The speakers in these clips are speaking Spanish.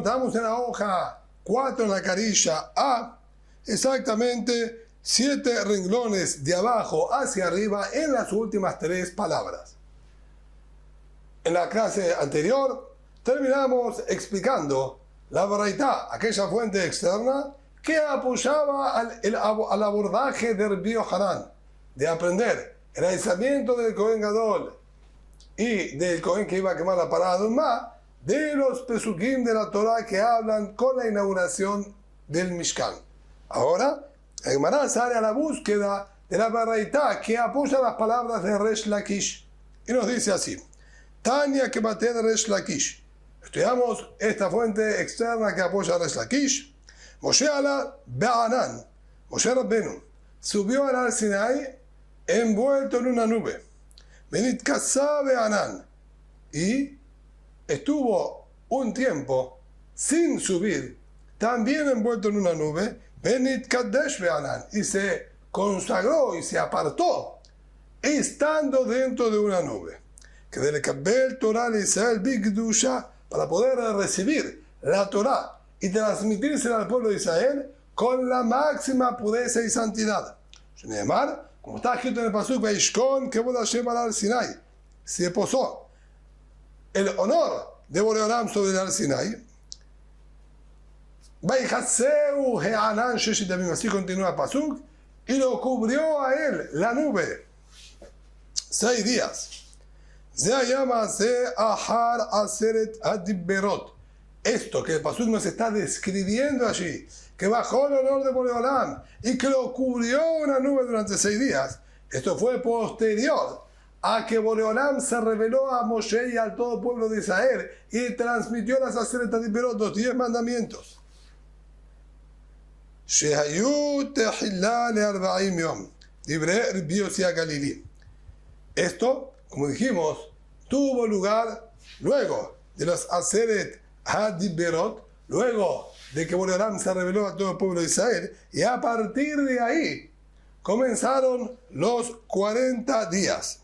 encontramos en la hoja 4 en la carilla A, exactamente 7 renglones de abajo hacia arriba en las últimas 3 palabras. En la clase anterior terminamos explicando la Baraitá, aquella fuente externa que apoyaba al abordaje de Rabbi Yohanan, de aprender el aislamiento del Cohen Gadol y del Cohen que iba a quemar la parada de Umá, de los pesukim de la Torah que hablan con la inauguración del Mishkan. Ahora, el Gemara sale a la búsqueda de la Baraitá que apoya las palabras de Resh Lakish y nos dice así: Tania que maté de Resh Lakish. Estudiamos esta fuente externa que apoya a Resh Lakish. Moshe ala be'anan. Moshe Rabbenu subió al Sinai envuelto en una nube. Benitkasa be'anan. Y estuvo un tiempo sin subir, también envuelto en una nube. Benitkadesh be'anan. Y se consagró y se apartó estando dentro de una nube. Que del Kabel Torah de Israel Bigdusha, para poder recibir la Torah y transmitírsela al pueblo de Israel con la máxima pureza y santidad. Shneemar, como está escrito en el pasuk, Vaishkon Kevod Hashem al Sinai, se posó el honor de Boreolam sobre el Ar Sinai. Vaihatseu Heanan Sheshit Yamim, así continúa el pasuk, y lo cubrió a él la nube 6 días. Se llama Se Ahar Aseret Adiberot. Esto que el pasuk nos está describiendo allí, que bajó el honor de Boreolam y que lo cubrió una nube durante 6 días, esto fue posterior a que Boreolam se reveló a Moshe y al todo el pueblo de Israel y transmitió las Aseret Adiberot, los 10 mandamientos. Shehayu Tehillah le 40 yom. Dibre Rabbi Yossi HaGalili. Esto, como dijimos, tuvo lugar luego de los Aseret Hadiberot, luego de que Boreolam se reveló a todo el pueblo de Israel, y a partir de ahí comenzaron los 40 días.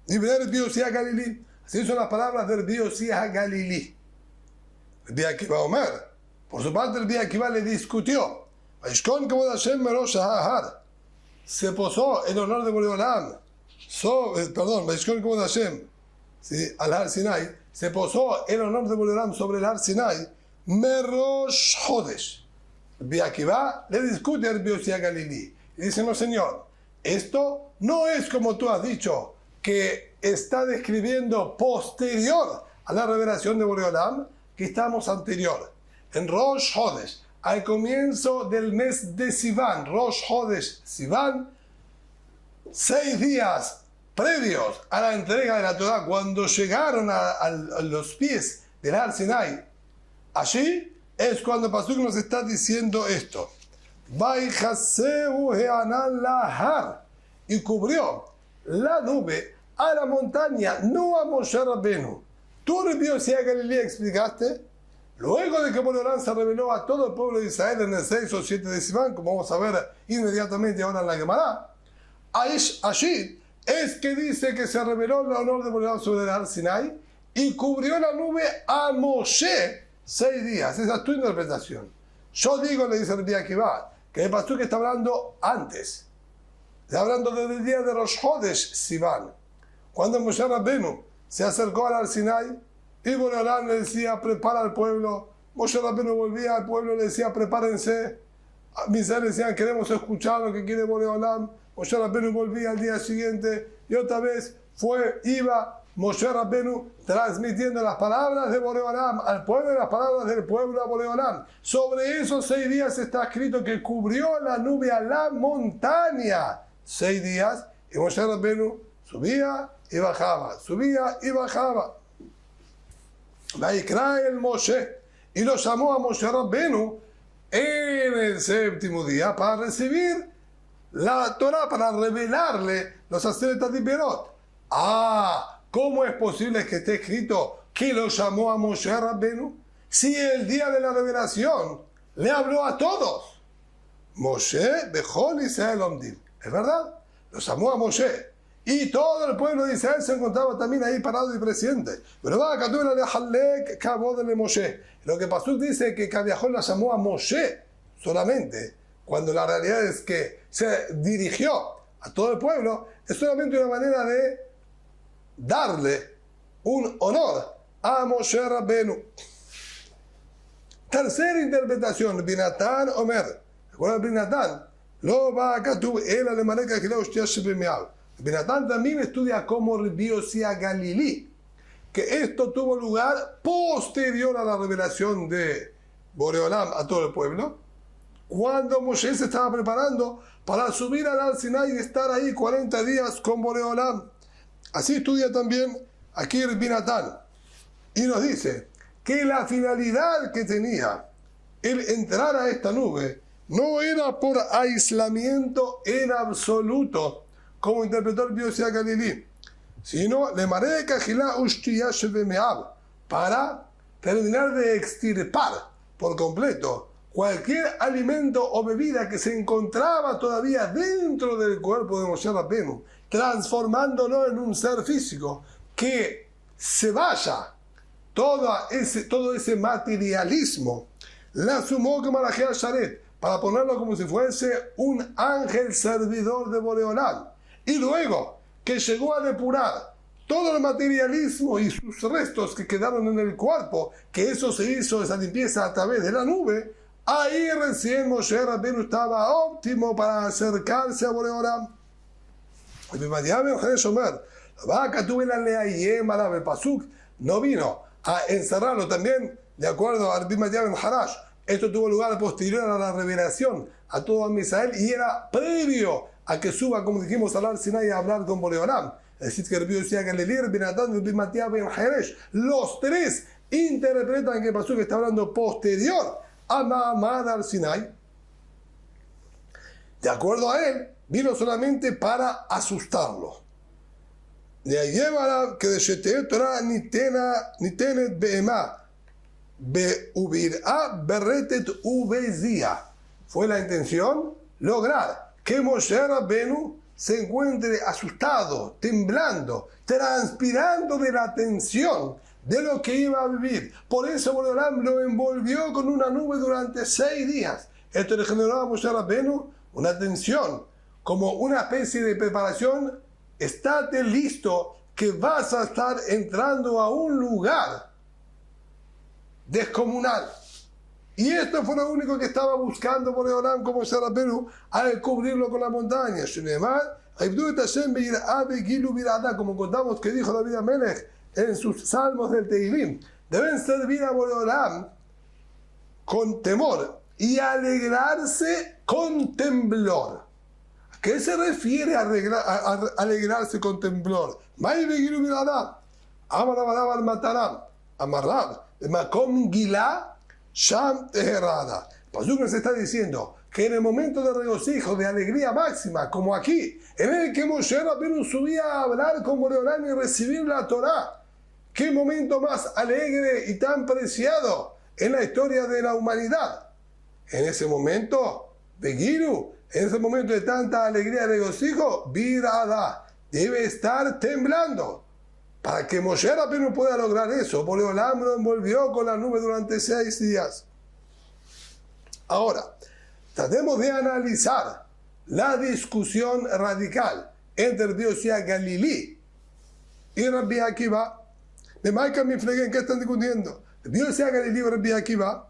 Dibre Rabbi Yossi HaGalili. Así son las palabras de Rabbi Yossi HaGalili. Rabbi Akiva Omer, por su parte, Rabbi Akiva le discutió. Vaishkon Kevod Hashem Merosh Hahar. Se posó el honor de Boreolam, Vaishkon Kevod Hashem, al Har Sinai, se posó el honor de Boreolam sobre el Har Sinai, Merosh Hodesh. Rabbi Akiva le discute a Rabbi Yossi HaGalili y dice: no señor, esto no es como tú has dicho, que está describiendo posterior a la revelación de Boreolam, que estamos anterior. En Rosh Hodesh, al comienzo del mes de Sivan, Rosh Hodesh Sivan, 6 días previos a la entrega de la Torah, cuando llegaron a los pies del Har Sinai, allí es cuando el pasuk nos está diciendo esto: Vaichaseu heanan lahar, y cubrió la nube a la montaña, no a Moshe Rabbenu. Tú, Rabbi Yossi HaGalili, explicaste, luego de que Boreolam se reveló a todo el pueblo de Israel en el 6 o 7 de Sivan, como vamos a ver inmediatamente ahora en la Gemara, allí es que dice que se reveló el honor de Boreolam sobre el Har Sinai y cubrió la nube a Moshe 6 días. Esa es tu interpretación. Yo digo, le dice Rabbi Akiva, que el pastor que está hablando antes, está hablando desde el día de Rosh Hodesh Sivan, cuando Moshe Rabbenu se acercó al Har Sinai y Boreolam le decía: prepara al pueblo. Moshe Rabbenu volvía al pueblo y le decía: prepárense. Mis le decían: queremos escuchar lo que quiere Boreolam. Moshe Rabbenu volvía al día siguiente y otra vez iba Moshe Rabbenu transmitiendo las palabras de Boreolam al pueblo y las palabras del pueblo a Boreolam. Sobre esos 6 días está escrito que cubrió la nube a la montaña 6 días, y Moshe Rabbenu subía y bajaba, subía y bajaba. Vaikra el Moshe, y lo llamó a Moshe Rabbenu en el 7º día para recibir la Torah, para revelarle los Aseret Hadiberot. ¿Cómo es posible que esté escrito que lo llamó a Moshe Rabbenu? Si el día de la revelación le habló a todos. Moshe Bechol Israel Omdim. Es verdad, lo llamó a Moshe Y todo el pueblo de Israel se encontraba también ahí parado y presente. Pero va acá tú en el cabo de Moshe. Lo que pasó dice que Cabiajón la llamó a Moshe solamente, cuando la realidad es que se dirigió a todo el pueblo, es solamente una manera de darle un honor a Moshe Rabbenu. Tercera interpretación, Binatán Omer. ¿Recuerdan Binatán? Lo va acá tú, él alemán que le hostia se premiaba. Binatán también estudia como Rabbi Yossi Galilí, que esto tuvo lugar posterior a la revelación de Boreolam a todo el pueblo, cuando Moshe se estaba preparando para subir al Sinai y estar ahí 40 días con Boreolam. Así estudia también aquí Binatán y nos dice que la finalidad que tenía el entrar a esta nube no era por aislamiento en absoluto, como interpretó el Rabbi Yossi Galilí, sino para terminar de extirpar por completo cualquier alimento o bebida que se encontraba todavía dentro del cuerpo de Moshe Rabbenu, transformándolo en un ser físico, que se vaya todo ese materialismo, la sumó como la Sharet, para ponerlo como si fuese un ángel servidor de Boreolam. Y luego que llegó a depurar todo el materialismo y sus restos que quedaron en el cuerpo, que eso se hizo, esa limpieza a través de la nube, ahí recién Moshe Rabbenu estaba óptimo para acercarse a Boreolam. No vino a encerrarlo también, de acuerdo a Rabbi Madiam Harash. Esto tuvo lugar posterior a la revelación a todo Israel y era previo a que suba, como dijimos, al Sinai a hablar con Boreolam. Es decir, que Rabbi Yossi Galilí, Binatán y Rabbi Matiah ben Haresh, los tres interpretan que pasó que está hablando posterior a Ma'amad al Sinai. De acuerdo a él, vino solamente para asustarlo. Le lleva que de Shete Torah nitenet be'ema be'ubir'a berretet ubezia. Fue la intención lograr que Moshe Rabbenu se encuentre asustado, temblando, transpirando de la tensión de lo que iba a vivir. Por eso Boreolam lo envolvió con una nube durante 6 días. Esto le generó a Moshe Rabbenu una tensión, como una especie de preparación. Estate listo que vas a estar entrando a un lugar descomunal. Y esto fue lo único que estaba buscando Boreolam como Moshe Rabbenu al cubrirlo con la montaña. Como contamos que dijo David Amelech en sus salmos del Tehilim, deben servir a Boreolam con temor y alegrarse con temblor. ¿A qué se refiere a alegrarse con temblor? Makom Gilá Sham Teherada. Pasuk nos está diciendo que en el momento de regocijo, de alegría máxima, como aquí, en el que Moshe Rabbenu subía a hablar con Boreolam y recibir la Torá, qué momento más alegre y tan preciado en la historia de la humanidad. En ese momento, Begiru, en ese momento de tanta alegría y regocijo, Virada, debe estar temblando. Para que Moshe Rabbenu pueda lograr eso, Boreolam lo envolvió con la nube durante 6 días. Ahora, tratemos de analizar la discusión radical entre Rabbi Yossi Galilí y Rabbi Akiva. ¿De Maika mi freguen qué están discutiendo? Rabbi Yossi Galilí y Rabbi Akiva,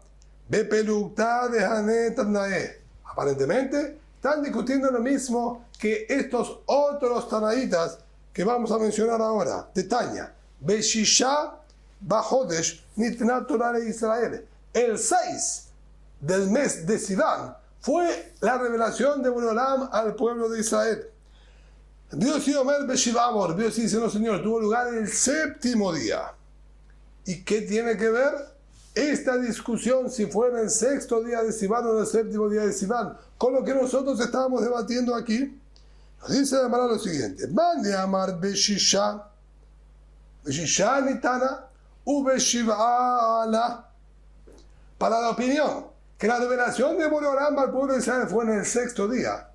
Bepelukta de Hanet Tanae. Aparentemente, están discutiendo lo mismo que estos otros tanaítas que vamos a mencionar ahora, de Tanya. Beshisha Bajodesh Nitnat Torah de Israel. El 6 del mes de Sivan fue la revelación de Boreolam al pueblo de Israel. Dios Omer Beshivamor, Dios dice, no señor, tuvo lugar el 7º día. ¿Y qué tiene que ver esta discusión si fue en el 6º día de Sivan o en el 7º día de Sivan con lo que nosotros estábamos debatiendo aquí? Nos dice la Gemara lo siguiente: Mande amar beshisha, beshisha nitana, ubeshiva ala. Para la opinión que la revelación de Boreolam al pueblo de Israel fue en el 6º día.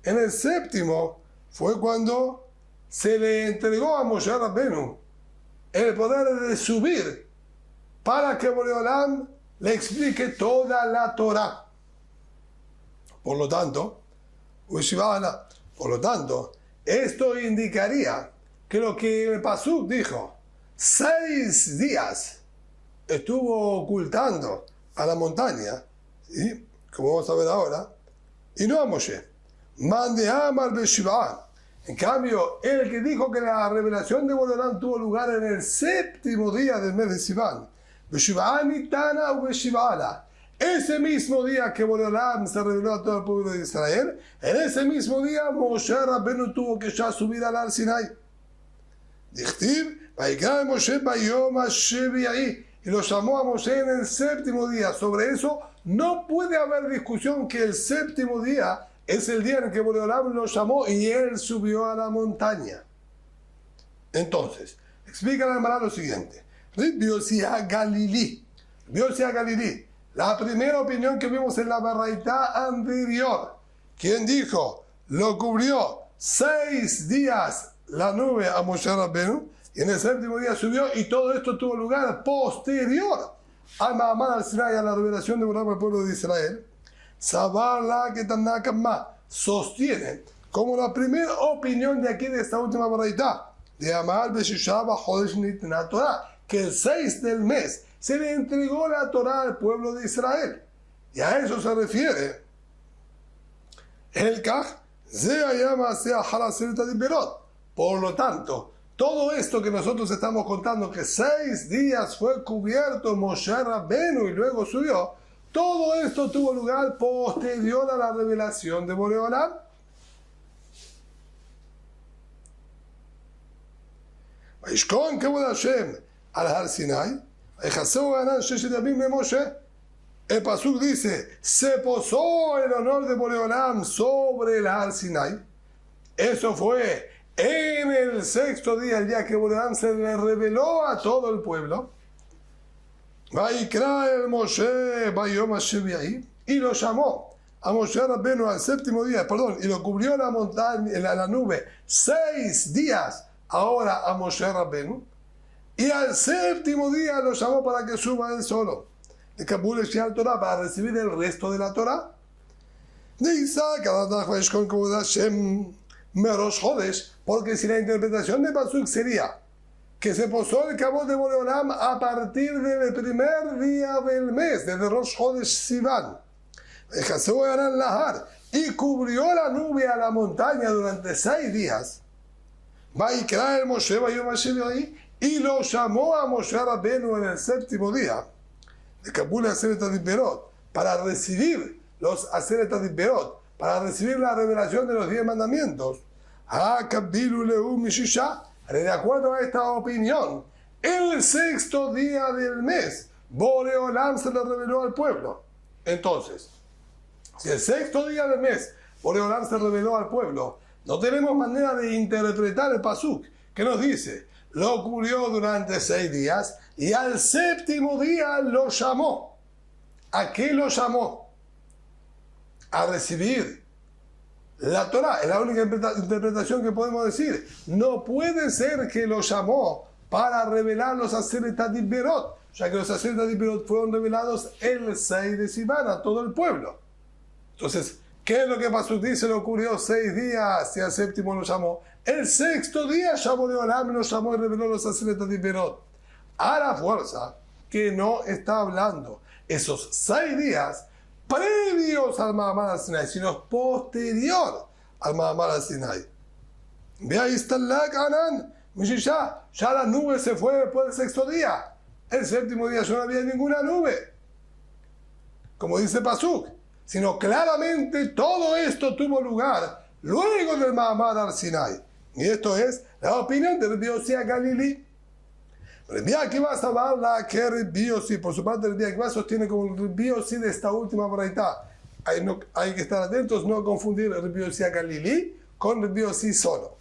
En el 7º fue cuando se le entregó a Moshe Rabbenu el poder de subir para que Boreolam le explique toda la Torah. Por lo tanto, esto indicaría que lo que el Pasuk dijo, 6 días estuvo ocultando a la montaña, ¿sí? Como vamos a ver ahora, y no a Moshe. Mandehamar Beshivá. En cambio, el que dijo que la revelación de Boreolam tuvo lugar en el 7º día del mes de Sivan, Beshivá Nitana u Beshivá, ese mismo día que Boreolam se reveló a todo el pueblo de Israel, en ese mismo día Moshe Rabbenu tuvo que ya subir al Har Sinai. Dichtiv, Vaikra Moshe Bayom Hasheviai, y lo llamó a Moshe en el 7º día. Sobre eso no puede haber discusión que el 7º día es el día en que Boreolam lo llamó y él subió a la montaña. Entonces, explica la Gemara lo siguiente. Rabbi Galilí, la primera opinión que vimos en la baraita anterior, quien dijo, lo cubrió 6 días la nube a Moshe Rabbenu, y en el 7º día subió, y todo esto tuvo lugar posterior al Mahamad al Sinai, a la revelación de Boreolam al pueblo de Israel. Sabarla que Tanakama sostiene como la primera opinión de aquí de esta última baraita de Amar Beshishaba Jodesh Nitna Torah, que el 6 del mes se le entregó la Torah al pueblo de Israel, y a eso se refiere el Kaj Zeayama Sea Haraserta de Berot. Por lo tanto, todo esto que nosotros estamos contando, que 6 días fue cubierto Moshe Rabbenu y luego subió, todo esto tuvo lugar posterior a la revelación de Boreolam. Vaishkon Kavod Hashem al Har Sinai, Vaychaseu Ganan Sheshet Yamim le Moshe. El Pasuk dice, se posó el honor de Boreolam sobre el Har Sinai. Eso fue en el 6º día, el día que Boreolam se le reveló a todo el pueblo. Vaikra el Moshe Bayom Hasheviai, y lo llamó a Moshe Rabbenu al 7º día, y lo cubrió la montaña, la nube, 6 días ahora a Moshe Rabbenu, y al 7º día lo llamó para que suba él solo de Kabul al Torah, para recibir el resto de la Torah. Porque si la interpretación de Pasuk sería que se posó el cabo de Boreolam a partir del primer día del mes, desde Rosh Chodesh Sivan, y cubrió la nube a la montaña durante 6 días, el Moshe y lo llamó a Moshe Rabbenu en el 7º día, de Kabul Aseret Adibberot, para recibir los Aseret Adibberot, para recibir la revelación de los 10 mandamientos. De acuerdo a esta opinión, el 6º día del mes, Boreolam se le reveló al pueblo. Entonces, si el 6º día del mes, Boreolam se reveló al pueblo, no tenemos manera de interpretar el Pasuk, que nos dice, lo cubrió durante 6 días, y al 7º día lo llamó. ¿A qué lo llamó? A recibir la Torah. Es la única interpretación que podemos decir. No puede ser que lo llamó para revelar los Aseret HaDibberot, ya que los Aseret HaDibberot fueron revelados el 6 de Sivan a todo el pueblo. Entonces, ¿qué es lo que pasó? Dice, lo cubrió 6 días y al 7º lo llamó. El 6º día llamó Boreolam, lo llamó y reveló los Aseret HaDibberot. A la fuerza que no está hablando esos 6 días previos al Mahamad al Sinai, sino posterior al Mahamad al Sinai. Ve ahí está el Anan, ya la nube se fue después del 6º día. El 7º día ya no había ninguna nube, como dice Pasuk, sino claramente todo esto tuvo lugar luego del Mahamad al Sinai. Y esto es la opinión de Rabbi Yossi Galilí. Rabbi Akiva Sabarla que Rabbi Yossi, por su parte Rabbi Akiva sostiene como Rabbi Yossi de esta última baraita. Hay que estar atentos, no confundir Rabbi Yossi Galilí con Rabbi Yossi solo.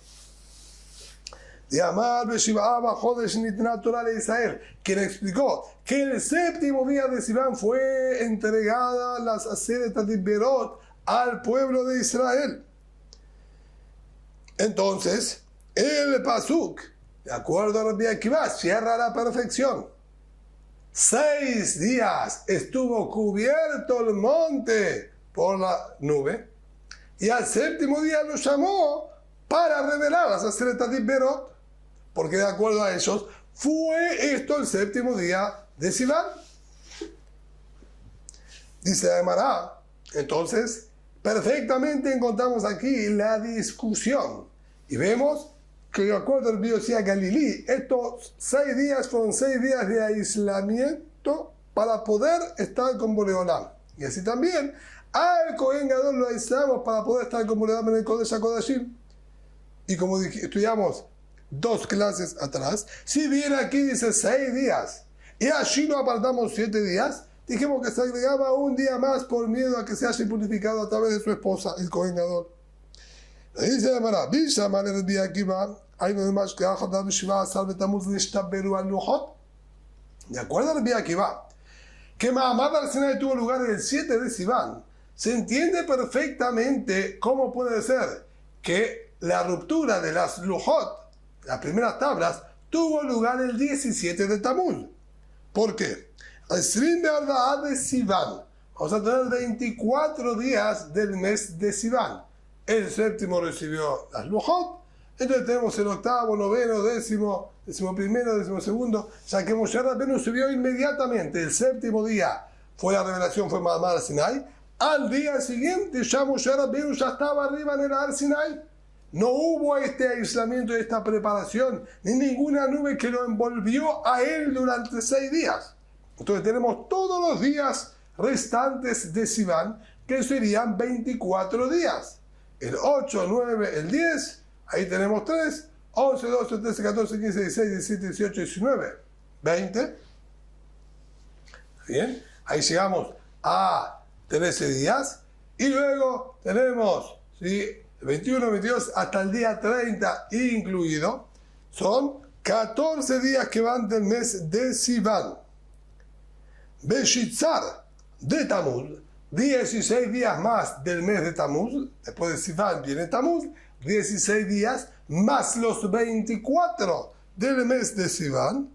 De Amar Beshivaba Jodesh Nitna Torah de Israel, quien explicó que el 7º día de Sivan fue entregada las Aseret HaDibberot al pueblo de Israel. Entonces, El pasuk, de acuerdo a Rabbi Akiva, cierra a la perfección. 6 días estuvo cubierto el monte por la nube y al 7º día lo llamó para revelar las Aseret Berot, porque de acuerdo a ellos fue esto el 7º día de Sivan. Dice Amará, entonces perfectamente encontramos aquí la discusión y vemos que de acuerdo al Biosía Galilí, estos 6 días fueron 6 días de aislamiento para poder estar con Boreolam. Y así también al Kohen Gadol lo aislamos para poder estar con Boreolam en el Kodesh HaKodashim. Y como estudiamos 2 clases atrás, si bien aquí dice 6 días y allí lo apartamos 7 días, dijimos que se agregaba un día más por miedo a que se haya purificado a través de su esposa, el Kohen Gadol. Dice la Mara, Bishama le Rabbi Akiva, hay no demás que Ajadar Shiva Asar Betamuz Nishtaberu al Luhot. De acuerdo a Rabbi Akiva, que Mahamad al-Sinai tuvo lugar el 7 de Sivan, se entiende perfectamente cómo puede ser que la ruptura de las Luhot, las primeras tablas, tuvo lugar el 17 de Tamuz. ¿Por qué? Al Srim Be'arda'at de Sivan, vamos a tener 24 días del mes de Sivan. El 7º recibió las Luhot, entonces tenemos el 8º, 9º, 10º, 11º, 12º, ya que Moshe Rabbeinu subió inmediatamente. El 7º día fue la revelación, fue Mahamad al Sinai. Al día siguiente ya Moshe Rabbeinu ya estaba arriba en el Har Sinai. No hubo este aislamiento y esta preparación, ni ninguna nube que lo envolvió a él durante 6 días. Entonces tenemos todos los días restantes de Sivan, que serían 24 días. El 8, 9, el 10, ahí tenemos 3, 11, 12, 13, 14, 15, 16, 17, 18, 19, 20. Bien, ahí llegamos a 13 días y luego tenemos, ¿sí?, 21, 22 hasta el día 30 incluido. Son 14 días que van del mes de Sivan. Beshitzar de Tamuz, 16 días más del mes de Tamuz, después de Sivan viene Tamuz, 16 días más los 24 del mes de Sivan,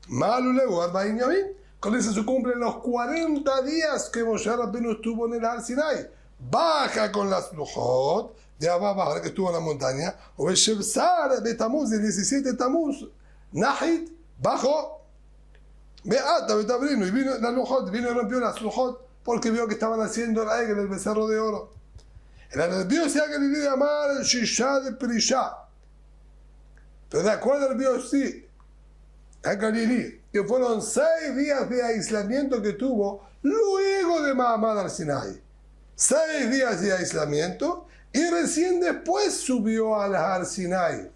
Maluleu Arba'im Yamim, con eso se cumplen los 40 días que Moshe Rabbeinu estuvo en el Har Sinai. Baja con las Luhot de Abba que estuvo en la montaña, o el Shebsar de Tamuz, el 17 de Tamuz, Nahid, bajó, Beata Betabrino, y vino la Luhot, vino y rompió las Luhot, porque vio que estaban haciendo el Egel, el becerro de oro. El Biosí Galilí de Amar el Shisha de Prisha. Pero de acuerdo al Biosí Galilí, que fueron 6 días de aislamiento que tuvo luego de Mahamad al Sinai. 6 días de aislamiento y recién después subió al Har Sinai.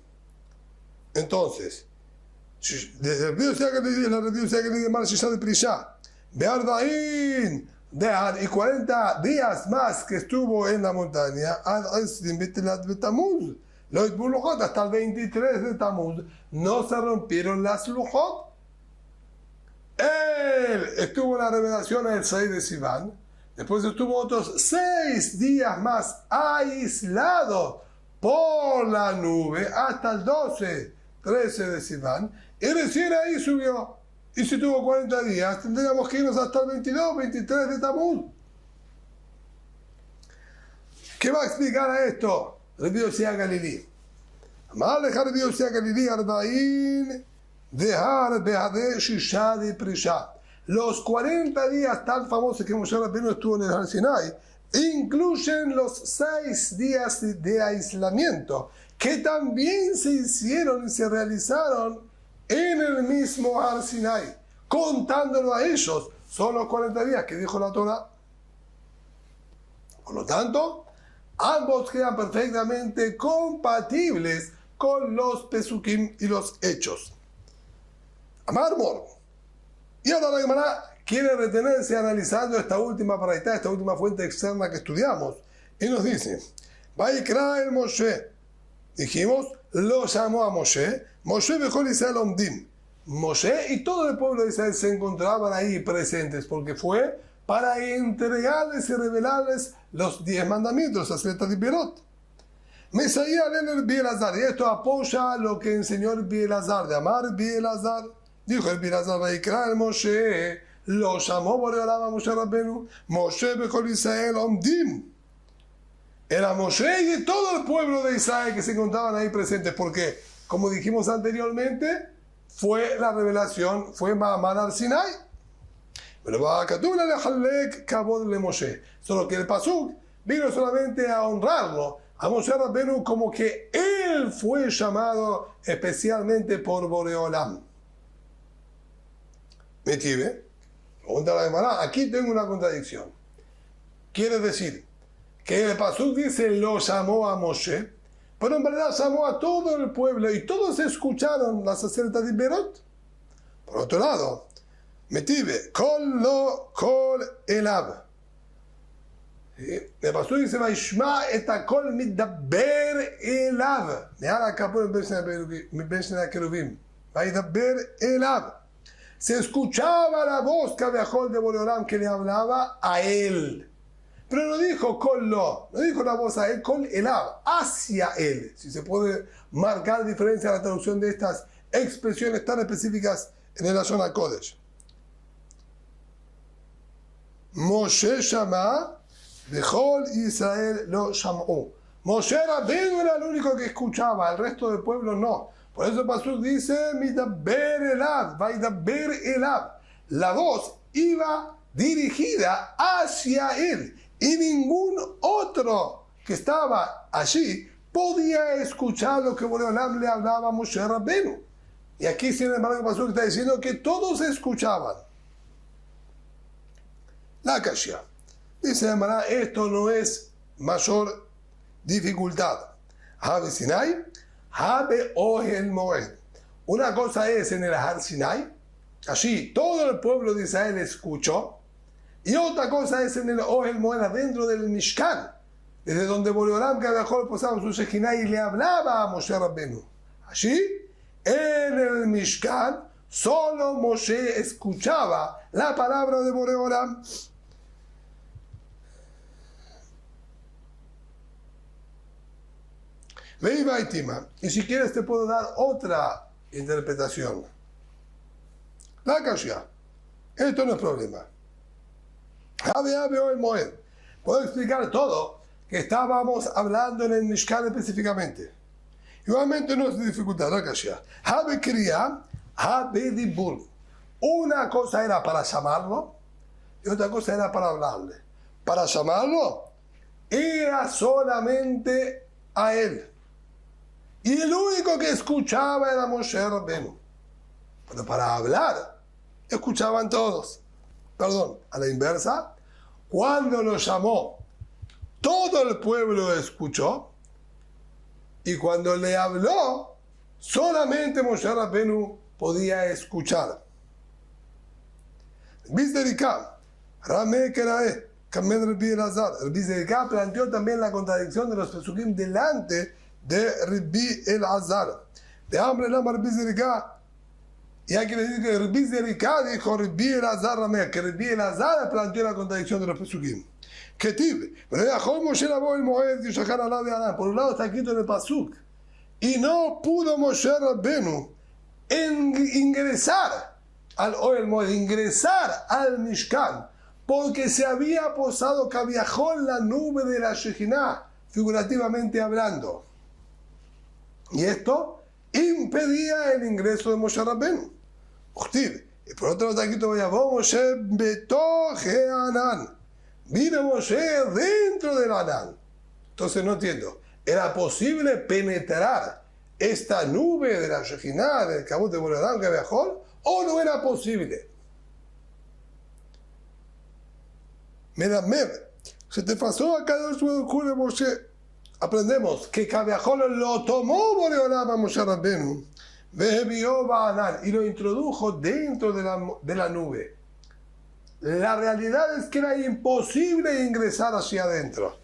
Entonces, desde el Biosí Galilí, la Biosí Galilí de Amar el Shisha de Prisha, Be'arda'in, y 40 días más que estuvo en la montaña, hasta el 23 de Tamuz, no se rompieron las Luhot. Él estuvo en la revelación el 6 de Sivan, después estuvo otros 6 días más aislado por la nube hasta el 12, 13 de Sivan, y recién ahí subió. Y si tuvo 40 días, tendríamos que irnos hasta el 22, 23 de Tamuz. ¿Qué va a explicar a esto? Rabbi Yossi Galilí. Amar lecha Rabbi Yossi Galilí, Arba'in dehar behadeh Shisha de Prisha. Los 40 días tan famosos que Moshe Rabbeinu estuvo en el Har Sinai incluyen los 6 días de aislamiento que también se hicieron y se realizaron en el mismo Har Sinai, contándolo a ellos, son los 40 días que dijo la Torah. Por lo tanto, ambos quedan perfectamente compatibles con los Pesukim y los Hechos. Amar Mor. Y ahora la Gemara quiere retenerse analizando esta última paraitá, esta última fuente externa que estudiamos, y nos dice, Vaikra el Moshe. Dijimos, lo llamó a Moshe, Moshe Bejol Israel Omdim. Moshe y todo el pueblo de Israel se encontraban ahí presentes, porque fue para entregarles y revelarles los 10 mandamientos, las letras de Berot. Mesaía el Bielazar, y esto apoya lo que enseñó el Bielazar, de amar Bielazar. Dijo el Bielazar, Vaikra el Moshe, lo llamó Boreolam a Moshe Rabbenu, Moshe Bechol Israel Omdim. Era Moshe y todo el pueblo de Israel que se encontraban ahí presentes, porque, como dijimos anteriormente, fue la revelación, fue Ma'amad al Sinai. Pero va a Katula le Halek Kabod le Moshe. Solo que el Pasuk vino solamente a honrarlo a Moshe Rabbenu como que él fue llamado especialmente por Boreolam. ¿Me entiende? Pregunta la Gemara, aquí tengo una contradicción. Quiere decir que el Pasuk dice lo llamó a Moshe, pero en verdad llamó a todo el pueblo y todos escucharon las 60 de Berot. Por otro lado, Metive, Kol lo Kol Elab. El pastor dice, Vaishma et hakol midaber elav. מעל הכפור מבין שני הקרובים. וידבר אליו. Se escuchaba la voz כביכול de Boreolam que le hablaba a él. Pero no dijo Kol lo, no dijo la voz a él, Kol elav, hacia él. Si se puede marcar diferencia en la traducción de estas expresiones tan específicas en el Lashon HaKodesh. Moshe Shama Bechol Israel lo llamó. Moshe Rabbeinu era el único que escuchaba, el resto del pueblo no. Por eso el pastor dice, Midaber Elab, Vaidaber Elab. La voz iba dirigida hacia él y ningún otro que estaba allí podía escuchar lo que Boreolam le hablaba a Moshe Rabbeinu. Y aquí, sin embargo, el pastor está diciendo que todos escuchaban. La Kashia. Dice hermana, esto no es mayor dificultad. Habe Sinai, Habe Ohel Moed. Una cosa es en el Har Sinai, allí todo el pueblo de Israel escuchó, y otra cosa es en el Ohel Moed, adentro del Mishkan, desde donde Boreolam Kavachol posaba su Shekhinah y le hablaba a Moshe Rabbenu. Allí, en el Mishkan, solo Moshe escuchaba la palabra de Boreolam. Y si quieres te puedo dar otra interpretación. La Kashia. Esto no es problema. Habe el Moed. Puedo explicar todo que estábamos hablando en el Mishkan específicamente. Igualmente no es de dificultad. La Kashia. Habe Kriya, Habe Dibur. Una cosa era para llamarlo y otra cosa era para hablarle. Para llamarlo era solamente a él. Y el único que escuchaba era Moshe Rabbeinu. Pero para hablar, escuchaban todos. Perdón, a la inversa, cuando lo llamó, todo el pueblo escuchó. Y cuando le habló, solamente Moshe Rabbeinu podía escuchar. Bizderika, Rame Kerae, Kamed Rabbi Elazar. El Bizderika planteó también la contradicción de los pesukim delante de Rabbi Elazar. De hambre la Rabbi Zerika. Y hay que decir que Rabbi Zerika dijo Rabbi Elazar Rameh, que Rabbi Elazar planteó la contradicción de los pesukim. Ketiv, pero dejó Moshe la voz el Moed y Shachar Alá de Adán. Por un lado está escrito en el pasuk. Y no pudo Moshe Rabbenu ingresar al Ohel Moed, ingresar al Mishkan, porque se había posado que viajó en la nube de la Shekhinah, figurativamente hablando. Y esto impedía el ingreso de Moshe Rabbenu. Y por otro lado, aquí todavía Moshe betoje Anán. Vino Moshe dentro del Anán. Entonces no entiendo. ¿Era posible penetrar esta nube de la Shekhinah, del Kabut de Boreolam que viajó? ¿O no era posible? Medamer. Se te pasó acá dos de Moshe. Aprendemos que Kaviahol lo tomó Boreolam a Moshe Rabbeinu y lo introdujo dentro de la nube. La realidad es que era imposible ingresar hacia adentro,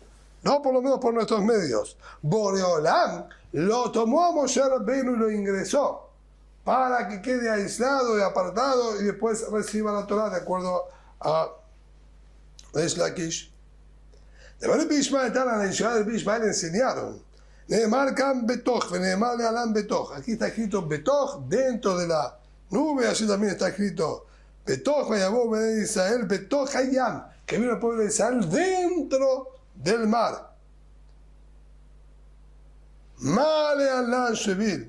no por lo menos por nuestros medios. Boreolam lo tomó a Moshe Rabbeinu y lo ingresó para que quede aislado y apartado y después reciba la Torah de acuerdo a Reish Lakish. De Rabbi Ishmael, la Yeshiva de Rabbi Ishmael enseñaron Neemar Kam Betoch, Neemar Lealam Betoch. Aquí está escrito Betoch, dentro de la nube, así también está escrito Betoch, Vayabó Ben Israel, Betoch Hayam, que vino el pueblo de Israel dentro del mar. Male Alan Shevil,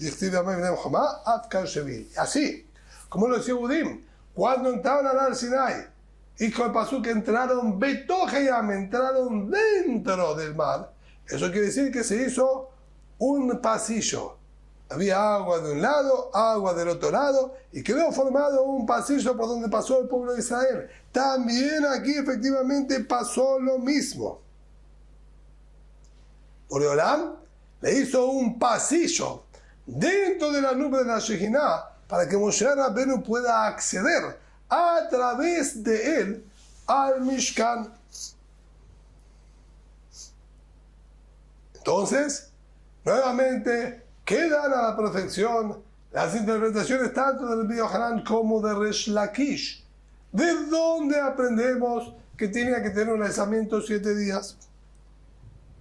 así como los Yehudim, cuando entraron al Sinai, y con el pasuk entraron Betoch Hayam, entraron dentro del mar. Eso quiere decir que se hizo un pasillo. Había agua de un lado, agua del otro lado, y quedó formado un pasillo por donde pasó el pueblo de Israel. También aquí efectivamente pasó lo mismo. Boreolam le hizo un pasillo dentro de la nube de la Shejinah para que Moshe Rabbeinu pueda acceder a través de él al Mishkan. Entonces, nuevamente, quedan a la perfección las interpretaciones tanto del Rabbi Yohanan como de Resh Lakish, de donde aprendemos que tenía que tener un aislamiento 7 días.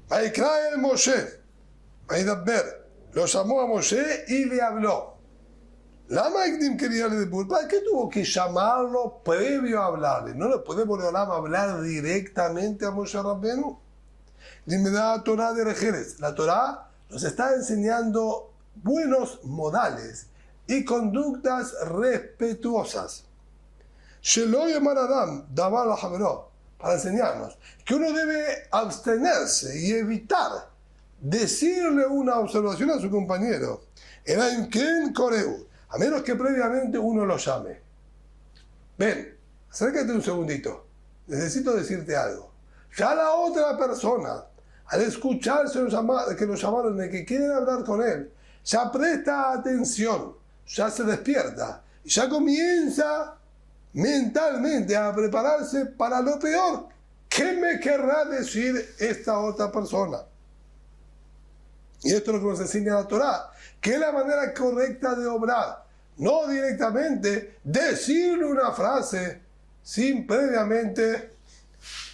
Vaikra el Moshe, Vaidabber, lo llamó a Moshe y le habló. Lama Ikdim quería le decir, ¿para qué tuvo que llamarlo previo a hablarle? ¿No le podemos hablar directamente a Moshe Rabbeinu? La Torah de Rejeres. La Torah nos está enseñando buenos modales y conductas respetuosas. Para enseñarnos que uno debe abstenerse y evitar decirle una observación a su compañero, a menos que previamente uno lo llame. Ven, acércate un segundito, necesito decirte algo. Ya la otra persona, al escucharse que lo llamaron, de que quieren hablar con él, ya presta atención, ya se despierta, y ya comienza mentalmente a prepararse para lo peor. ¿Qué me querrá decir esta otra persona? Y esto es lo que nos enseña la Torah, que es la manera correcta de obrar, no directamente decirle una frase sin previamente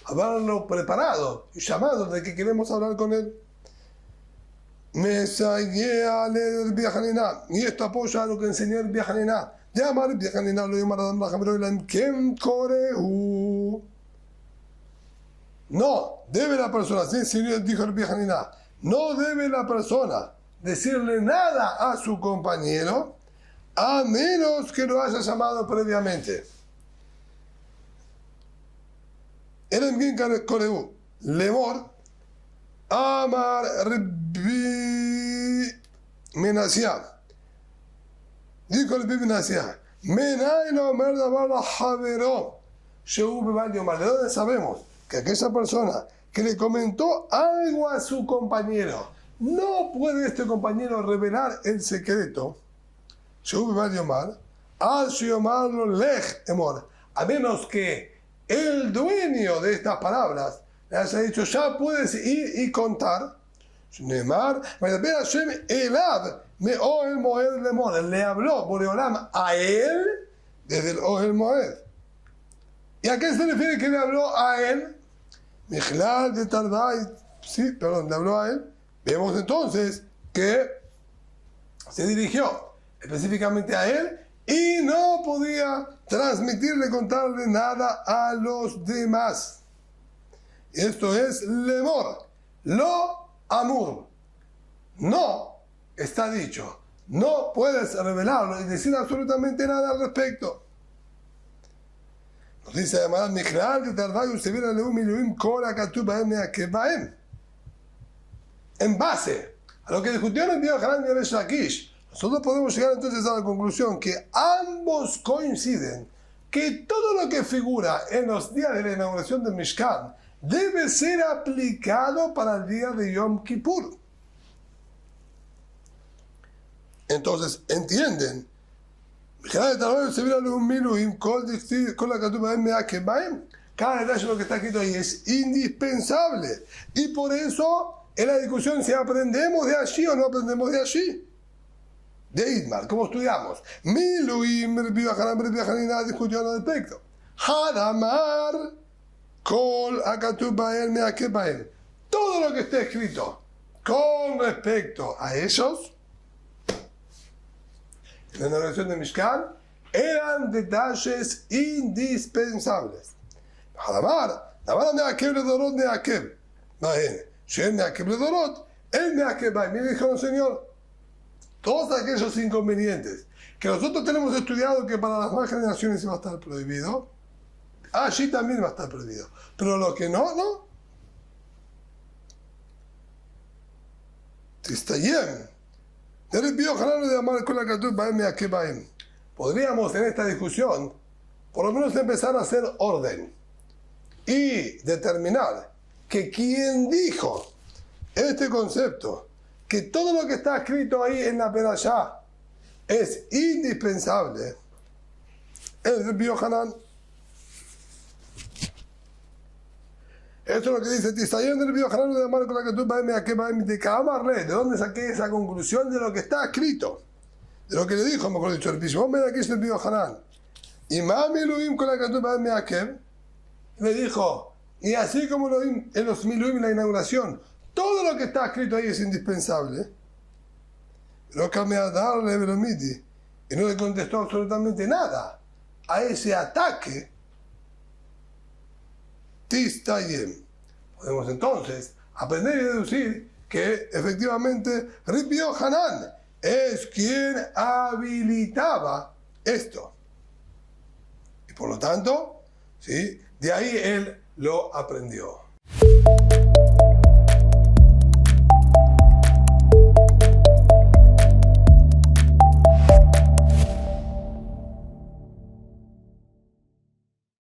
haberlo preparado y llamado de que queremos hablar con él. Y esto apoya a lo que enseñó el Biajanina. No debe la persona, dijo el Biajanina, no debe la persona decirle nada a su compañero a menos que lo haya llamado previamente. Eren bien Koreu, Lemor, Amar Rabbi Menasía. Dijo el Rabbi Menasía, Menay no merda bala Javero. ¿De dónde sabemos que aquella persona que le comentó algo a su compañero, no puede este compañero revelar el secreto? A menos que el dueño de estas palabras le haya dicho, ya puedes ir y contar. Le habló Boreolam a él desde el Ohel Moed. ¿Y a qué se refiere que le habló a él? De Tardai, sí, perdón, le habló a él. Vemos entonces que se dirigió específicamente a él y no podía transmitirle, contarle nada a los demás. Esto es lemor, lo amur. No está dicho, no puedes revelarlo y decir absolutamente nada al respecto. Nos dice además, en base a lo que discutieron el Yohanan y el Resh Lakish, nosotros podemos llegar entonces a la conclusión que ambos coinciden que todo lo que figura en los días de la inauguración del Mishkan debe ser aplicado para el día de Yom Kippur. Entonces, entienden, cada detalle de lo que está escrito ahí es indispensable. Y por eso, en la discusión si aprendemos de allí o no aprendemos de allí. De Idmar, como estudiamos. Miluim, Rabbi discutió al respecto. Hadamar, Kol, Akatub Bael, Meakeb Bael. Todo lo que esté escrito, con respecto a ellos, en la inauguración de Mishkan, eran detalles indispensables. Me dijo el Señor, todos aquellos inconvenientes que nosotros tenemos estudiado que para las más generaciones va a estar prohibido, allí también va a estar prohibido. Pero lo que no. Podríamos en esta discusión por lo menos empezar a hacer orden y determinar que quien dijo este concepto, que todo lo que está escrito ahí en la Perashá es indispensable, es Rabbi Yohanan. Esto es lo que dice Tisayen del Rabbi Yohanan de Amar con la de Kamarle. ¿De dónde saqué esa conclusión? De lo que está escrito, de lo que le dijo, mejor dicho, el Bishmon Ben Akish del Rabbi Yohanan. Y Mami Luim con la Ketub de Akev le dijo, y así como en los Miluim en la inauguración, todo lo que está escrito ahí es indispensable. Lo que me ha dado Leveromiti y no le contestó absolutamente nada a ese ataque. Tistayem. Podemos entonces aprender y deducir que efectivamente Rabbi Yohanan es quien habilitaba esto. Y por lo tanto, ¿sí?, de ahí él lo aprendió.